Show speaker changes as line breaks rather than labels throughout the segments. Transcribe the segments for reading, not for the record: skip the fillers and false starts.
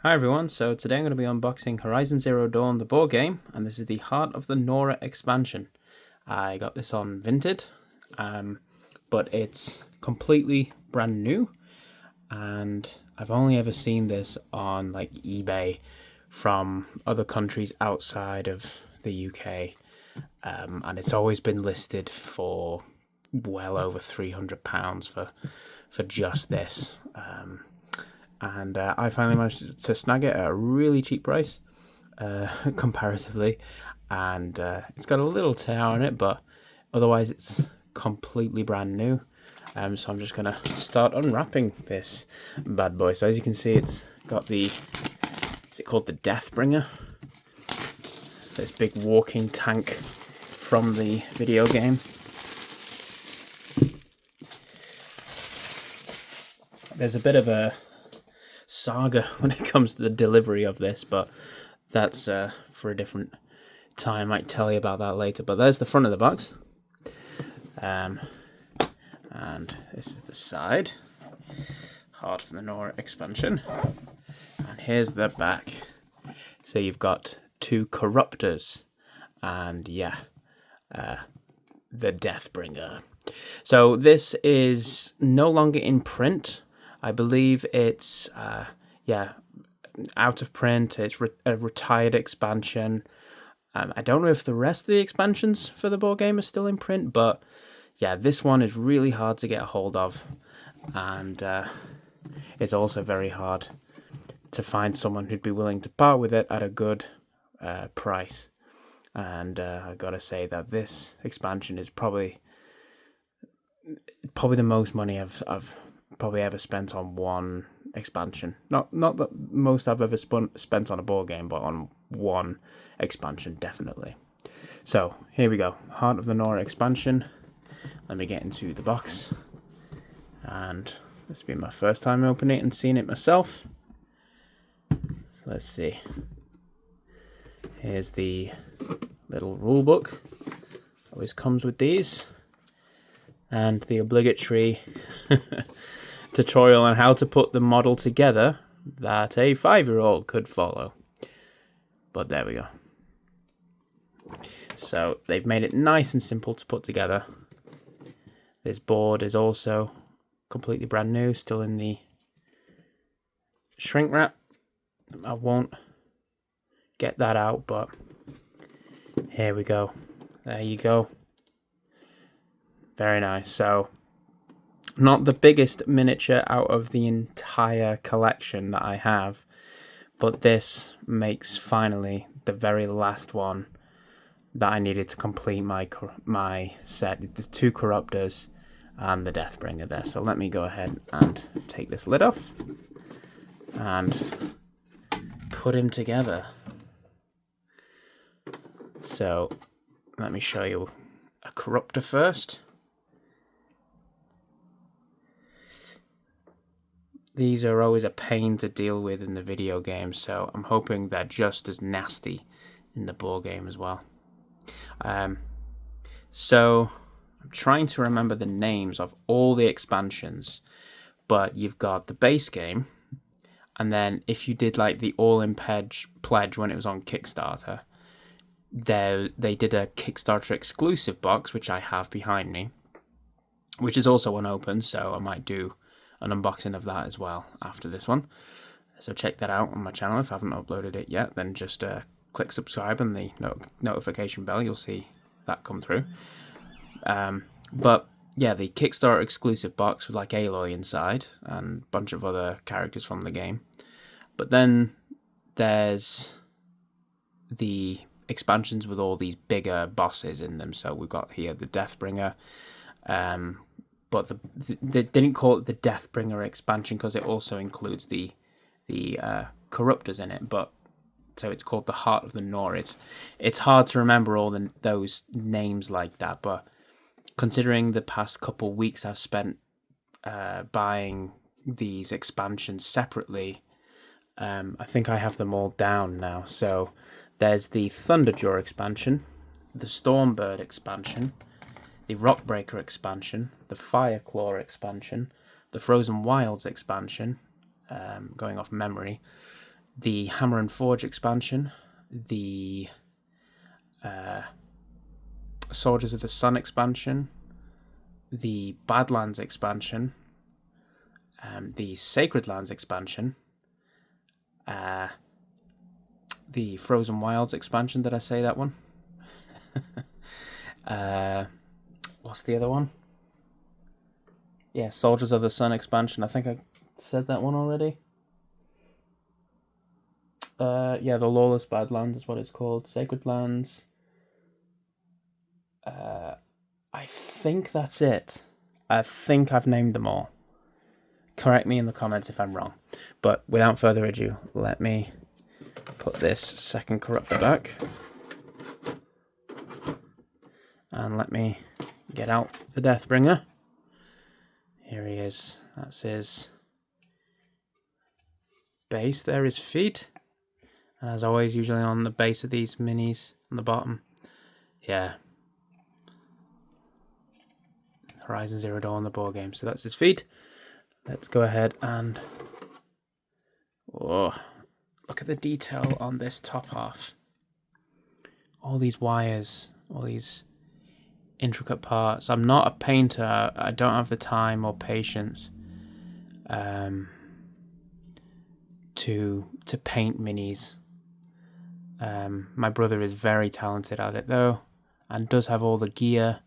Hi everyone, so today I'm going to be unboxing Horizon Zero Dawn, the board game, and this is the Heart of the Nora expansion. I got this on Vinted, but it's completely brand new, and I've only ever seen this on like eBay from other countries outside of the UK, and it's always been listed for well over £300 for just this. And I finally managed to snag it at a really cheap price, comparatively, and it's got a little tear on it, but otherwise it's completely brand new. So I'm just gonna start unwrapping this bad boy. So as you can see, it's got the, is it called the Deathbringer? This big walking tank from the video game. There's a bit of a saga when it comes to the delivery of this, but that's for a different time. I might tell you about that later. But there's the front of the box, and this is the side. Heart of the Nora expansion, and here's the back. So you've got two corruptors, and the Deathbringer. So this is no longer in print. I believe it's out of print. It's a retired expansion. I don't know if the rest of the expansions for the board game are still in print, but yeah, this one is really hard to get a hold of, and it's also very hard to find someone who'd be willing to part with it at a good price. And I gotta say that this expansion is probably the most money I've probably ever spent on one expansion. Not the most I've ever spent on a board game, but on one expansion, definitely. So here we go, Heart of the Nora expansion. Let me get into the box, and this will be my first time opening it and seeing it myself. So let's see. Here's the little rule book. Always comes with these, and the obligatory tutorial on how to put the model together that a 5-year-old could follow. But there we go. So they've made it nice and simple to put together. This board is also completely brand new, still in the shrink wrap. I won't get that out, but here we go. There you go. Very nice. So, not the biggest miniature out of the entire collection that I have, but this makes finally the very last one that I needed to complete my set. There's two corruptors and the Deathbringer there. So let me go ahead and take this lid off and put him together. So let me show you a corruptor first. These are always a pain to deal with in the video game, so I'm hoping they're just as nasty in the board game as well. So I'm trying to remember the names of all the expansions, but you've got the base game, and then if you did like the all-in pledge when it was on Kickstarter, they did a Kickstarter exclusive box, which I have behind me, which is also unopened, so I might do an unboxing of that as well after this one. So check that out on my channel. If I haven't uploaded it yet, then just click subscribe and the notification bell. You'll see that come through. But yeah, the Kickstarter exclusive box with like Aloy inside and a bunch of other characters from the game. But then there's the expansions with all these bigger bosses in them. So we've got here the Deathbringer, but they didn't call it the Deathbringer expansion because it also includes the corruptors in it. But so it's called the Heart of the Nora. It's hard to remember all those names like that, but considering the past couple weeks I've spent buying these expansions separately, I think I have them all down now. So there's the Thunderjaw expansion, the Stormbird expansion, the Rockbreaker expansion, the Fireclaw expansion, the Frozen Wilds expansion, going off memory, the Hammer and Forge expansion, the Soldiers of the Sun expansion, the Badlands expansion, the Sacred Lands expansion, the Frozen Wilds expansion. Did I say that one? What's the other one? Yeah, Soldiers of the Sun expansion. I think I said that one already. Yeah, the Lawless Badlands is what it's called. Sacred Lands. I think that's it. I think I've named them all. Correct me in the comments if I'm wrong. But without further ado, let me put this second corruptor back. And let me get out the Deathbringer. Here he is. That's his base. There is feet. And as always, usually on the base of these minis, on the bottom. Yeah. Horizon Zero Dawn, the board game. So that's his feet. Let's go ahead and... Oh, look at the detail on this top half. All these wires, all these intricate parts. I'm not a painter. I don't have the time or patience to paint minis. My brother is very talented at it though, and does have all the gear.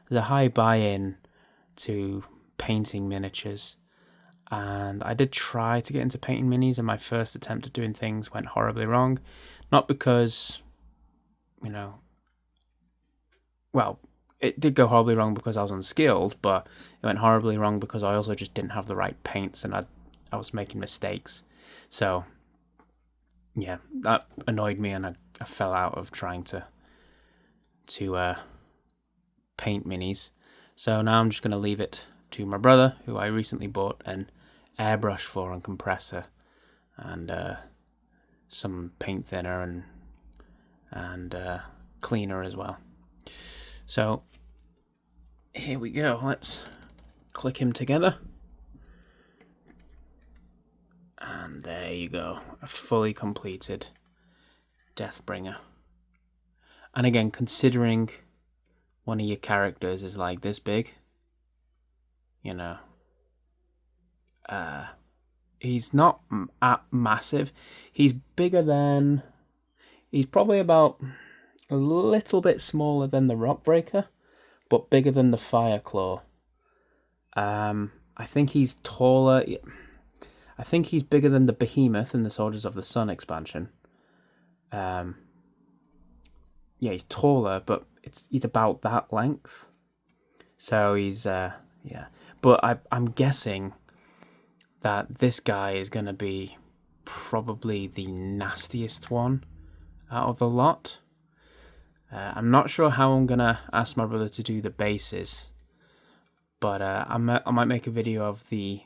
There's a high buy-in to painting miniatures, and I did try to get into painting minis, and my first attempt at doing things went horribly wrong. Not because, you know, well, it did go horribly wrong because I was unskilled, but it went horribly wrong because I also just didn't have the right paints, and I was making mistakes. So yeah, that annoyed me, and I fell out of trying to paint minis. So now I'm just going to leave it to my brother, who I recently bought an airbrush for and compressor, and some paint thinner and cleaner as well. So here we go. Let's click him together. And there you go. A fully completed Deathbringer. And again, considering one of your characters is like this big, you know, he's not massive. He's bigger than... He's probably about a little bit smaller than the Rockbreaker, but bigger than the Fireclaw. I think he's taller. I think he's bigger than the Behemoth in the Soldiers of the Sun expansion. Yeah, he's taller, but he's about that length. So he's yeah. But I'm guessing that this guy is going to be probably the nastiest one out of the lot. I'm not sure how I'm going to ask my brother to do the bases, but I might make a video of the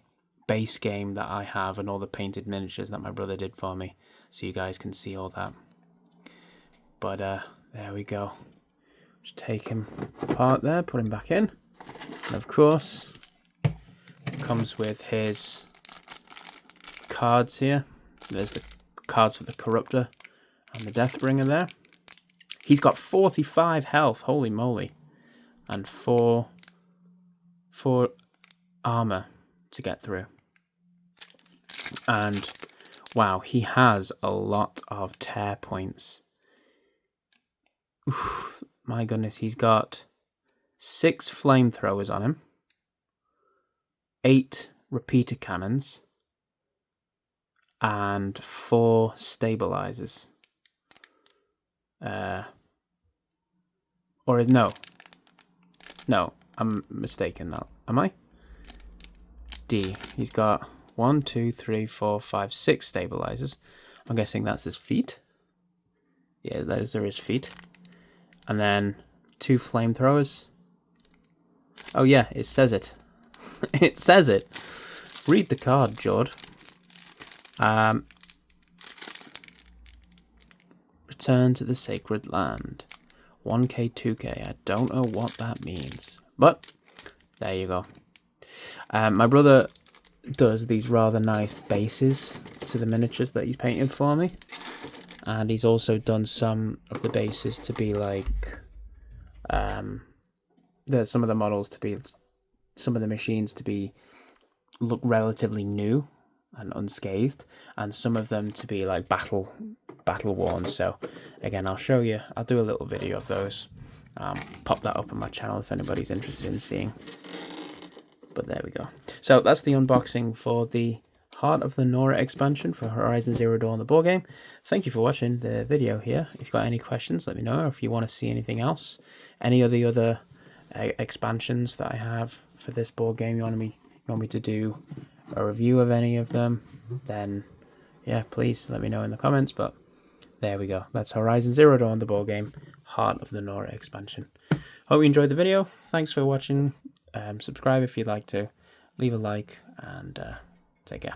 base game that I have and all the painted miniatures that my brother did for me, so you guys can see all that. But there we go. Just take him apart there, put him back in. And of course, it comes with his cards here. There's the cards for the Corruptor and the Deathbringer there. He's got 45 health, holy moly. And 4 armor to get through. And wow, he has a lot of tear points. Oof, my goodness, he's got 6 flamethrowers on him, 8 repeater cannons, and 4 stabilizers. Or no, I'm mistaken now. Am I? D. He's got 1, 2, 3, 4, 5, 6 stabilizers. I'm guessing that's his feet. Yeah, those are his feet. And then 2 flamethrowers. Oh yeah, it says it. It says it. Read the card, Jord. Return to the Sacred Land. 1k, 2k. I don't know what that means. But, there you go. My brother does these rather nice bases to the miniatures that he's painted for me. And he's also done some of the bases to be like, some of the models to be, some of the machines to be look relatively new and unscathed, and some of them to be like battle worn. So again, I'll show you, I'll do a little video of those. Pop that up on my channel if anybody's interested in seeing. But there we go. So that's the unboxing for the Heart of the Nora expansion for Horizon Zero Dawn, the board game. Thank you for watching the video here. If you've got any questions, let me know. Or if you want to see anything else, any of the other expansions that I have for this board game, you want me to do a review of any of them, then yeah, please let me know in the comments. But there we go. That's Horizon Zero Dawn, the board game, Heart of the Nora expansion. Hope you enjoyed the video. Thanks for watching. Subscribe if you'd like to. Leave a like, and take care.